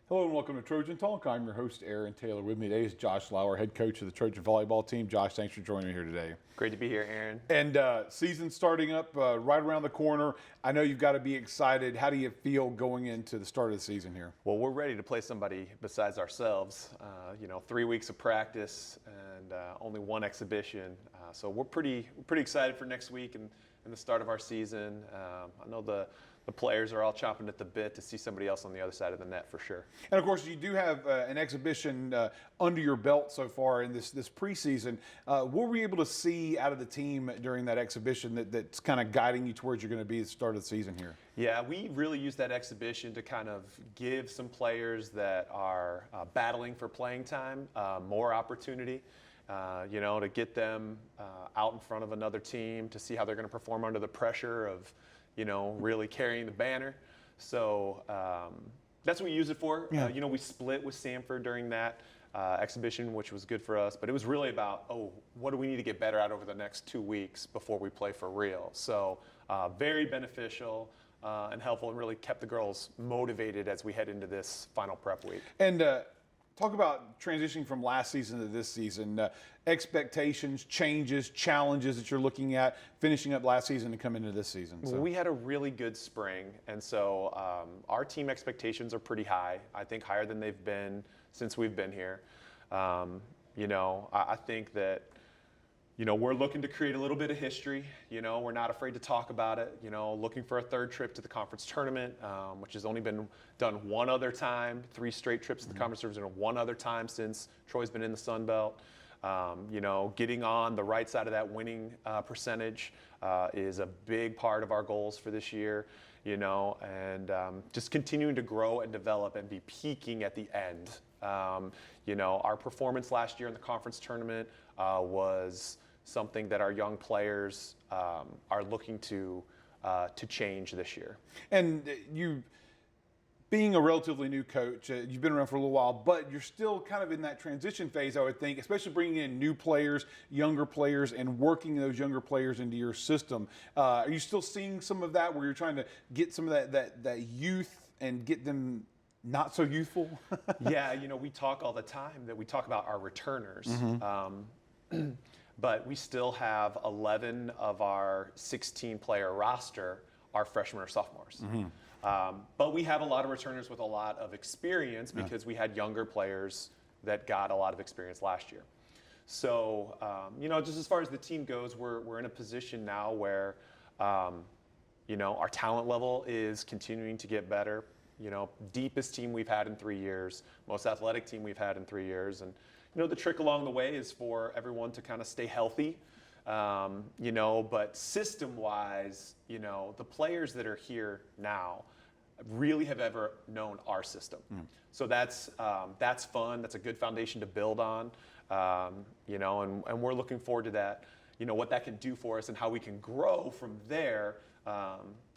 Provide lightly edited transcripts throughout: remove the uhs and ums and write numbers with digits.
Hello and welcome to Trojan Talk. I'm your host, Aaron Taylor. With me today is Josh Lauer, head coach of the Trojan Volleyball team. Josh, thanks for joining me here today. Great to be here, Aaron. And season starting up right around the corner. I know you've got to be excited. How do you feel going into the start of the season here? Well, we're ready to play somebody besides ourselves. 3 weeks of practice and only one exhibition. So we're pretty excited for next week and the start of our season. I know the players are all chomping at the bit to see somebody else on the other side of the net for sure. And of course, you do have an exhibition under your belt so far in this preseason. What were you able to see out of the team during that exhibition that's kind of guiding you towards you're going to be at the start of the season here? Yeah, we really used that exhibition to kind of give some players that are battling for playing time more opportunity. To get them out in front of another team to see how they're going to perform under the pressure of really carrying the banner. So that's what we use it for. Yeah. We split with Samford during that exhibition, which was good for us. But it was really about, what do we need to get better at over the next 2 weeks before we play for real? So very beneficial and helpful, and really kept the girls motivated as we head into this final prep week. And talk about transitioning from last season to this season, expectations, changes, challenges that you're looking at, finishing up last season and coming into this season. So. We had a really good spring, and so our team expectations are pretty high. I think higher than they've been since we've been here. I think that we're looking to create a little bit of history. We're not afraid to talk about it. Looking for a third trip to the conference tournament, which has only been done one other time. 3 straight trips to the conference tournament, one other time since Troy's been in the Sun Belt. Getting on the right side of that winning percentage is a big part of our goals for this year. And just continuing to grow and develop and be peaking at the end. Our performance last year in the conference tournament was something that our young players are looking to change this year. And you, being a relatively new coach, you've been around for a little while, but you're still kind of in that transition phase, I would think, especially bringing in new players, younger players, and working those younger players into your system. Are you still seeing some of that where you're trying to get some of that youth and get them not so youthful? Yeah, we talk all the time that we talk about our returners. But we still have 11 of our 16-player roster are freshmen or sophomores. But we have a lot of returners with a lot of experience because we had younger players that got a lot of experience last year. So, just as far as the team goes, we're in a position now where, our talent level is continuing to get better. Deepest team we've had in 3 years, most athletic team we've had in 3 years. And, the trick along the way is for everyone to kind of stay healthy. But system-wise, the players that are here now really have ever known our system. So that's fun. That's a good foundation to build on. And we're looking forward to that. What that can do for us and how we can grow from there.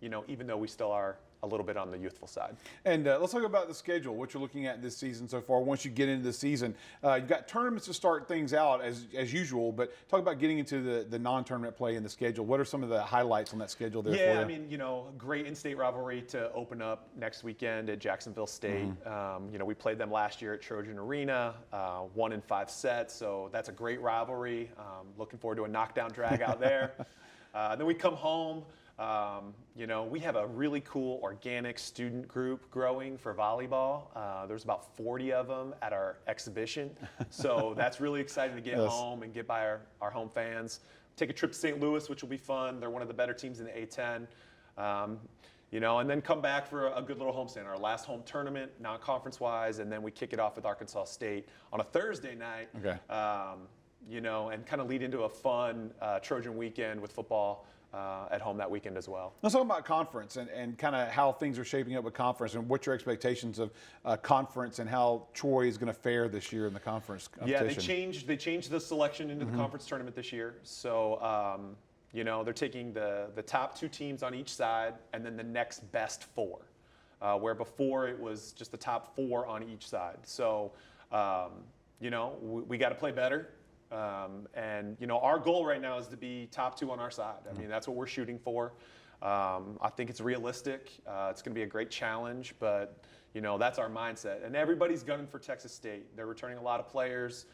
Even though we still are a little bit on the youthful side. And let's talk about the schedule, what you're looking at this season so far. Once you get into the season, you've got tournaments to start things out as usual, but talk about getting into the non-tournament play in the schedule. What are some of the highlights on that schedule there for you? Yeah, great in-state rivalry to open up next weekend at Jacksonville State. We played them last year at Trojan Arena, 1 in 5 sets, so that's a great rivalry. Looking forward to a knockdown drag out there. Then we come home. We have a really cool organic student group growing for volleyball. There's about 40 of them at our exhibition. So that's really exciting to get home and get by our home fans. Take a trip to St. Louis, which will be fun. They're one of the better teams in the A10. And then come back for a good little homestand, our last home tournament, non-conference wise, and then we kick it off with Arkansas State on a Thursday night. Okay. And kind of lead into a fun Trojan weekend with football at home that weekend as well. Let's talk about conference and kind of how things are shaping up with conference and what your expectations of conference and how Troy is going to fare this year in the conference competition. Yeah, they changed the selection into the conference tournament this year. So, they're taking the top 2 teams on each side and then the next best 4, where before it was just the top 4 on each side. So, we got to play better. Our goal right now is to be top 2 on our side. I mean, that's what we're shooting for. I think it's realistic. It's going to be a great challenge, but that's our mindset. And everybody's gunning for Texas State. They're returning a lot of players.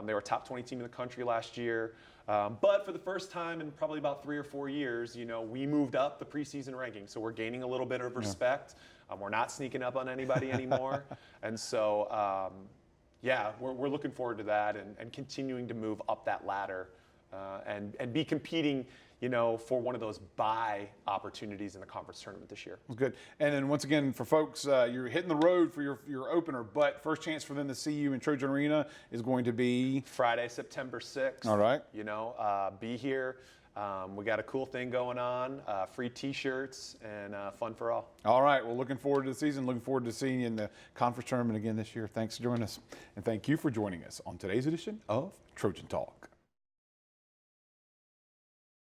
They were a top 20 team in the country last year. But for the first time in probably about 3 or 4 years, we moved up the preseason ranking. So we're gaining a little bit of respect. We're not sneaking up on anybody anymore. And so, we're looking forward to that and continuing to move up that ladder and be competing, for one of those bye opportunities in the conference tournament this year. That's good. And then once again, for folks, you're hitting the road for your opener, but first chance for them to see you in Trojan Arena is going to be Friday, September 6th. All right. Be here. We got a cool thing going on, free T-shirts and fun for all. All right. Well, looking forward to the season. Looking forward to seeing you in the conference tournament again this year. Thanks for joining us. And thank you for joining us on today's edition of Trojan Talk.